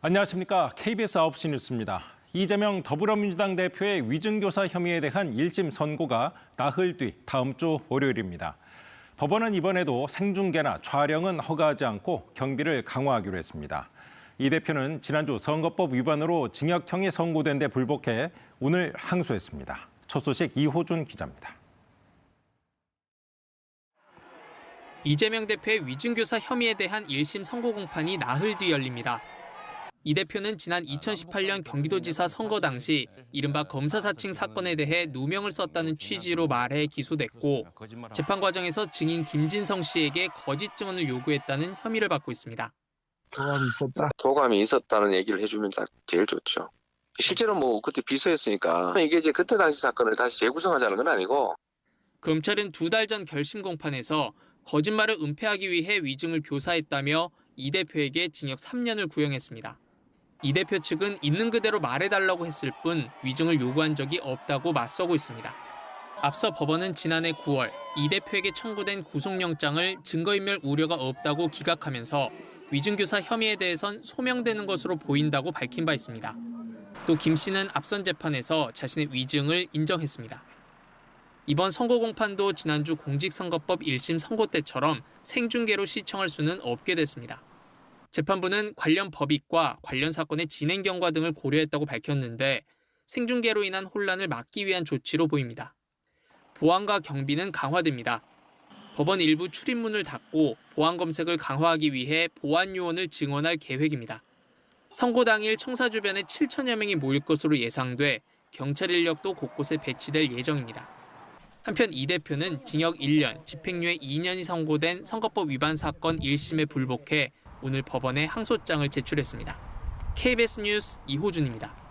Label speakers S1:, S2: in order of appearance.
S1: 안녕하십니까. KBS 9시 뉴스입니다. 이재명 더불어민주당 대표의 위증교사 혐의에 대한 1심 선고가 나흘 뒤 다음 주 월요일입니다. 법원은 이번에도 생중계나 촬영은 허가하지 않고 경비를 강화하기로 했습니다. 이 대표는 지난주 선거법 위반으로 징역형이 선고된 데 불복해 오늘 항소했습니다. 첫 소식 이호준 기자입니다.
S2: 이재명 대표의 위증교사 혐의에 대한 1심 선고 공판이 나흘 뒤 열립니다. 이 대표는 지난 2018년 경기도지사 선거 당시 이른바 검사 사칭 사건에 대해 누명을 썼다는 취지로 말해 기소됐고 재판 과정에서 증인 김진성 씨에게 거짓 증언을 요구했다는 혐의를 받고 있습니다.
S3: 도감이 있었다는 얘기를 해주면 딱 제일 좋죠. 실제로 그때 비서였으니까 이게 이제 그때 당시 사건을 다시 재구성하자는 건 아니고.
S2: 검찰은 2달 전 결심 공판에서 거짓말을 은폐하기 위해 위증을 교사했다며 이 대표에게 징역 3년을 구형했습니다. 이 대표 측은 있는 그대로 말해달라고 했을 뿐 위증을 요구한 적이 없다고 맞서고 있습니다. 앞서 법원은 지난해 9월 이 대표에게 청구된 구속영장을 증거인멸 우려가 없다고 기각하면서 위증교사 혐의에 대해선 소명되는 것으로 보인다고 밝힌 바 있습니다. 또 김 씨는 앞선 재판에서 자신의 위증을 인정했습니다. 이번 선고 공판도 지난주 공직선거법 1심 선고 때처럼 생중계로 시청할 수는 없게 됐습니다. 재판부는 관련 법익과 관련 사건의 진행 경과 등을 고려했다고 밝혔는데 생중계로 인한 혼란을 막기 위한 조치로 보입니다. 보안과 경비는 강화됩니다. 법원 일부 출입문을 닫고 보안 검색을 강화하기 위해 보안 요원을 증원할 계획입니다. 선고 당일 청사 주변에 7천여 명이 모일 것으로 예상돼 경찰 인력도 곳곳에 배치될 예정입니다. 한편 이 대표는 징역 1년, 집행유예 2년이 선고된 선거법 위반 사건 1심에 불복해 오늘 법원에 항소장을 제출했습니다. KBS 뉴스 이호준입니다.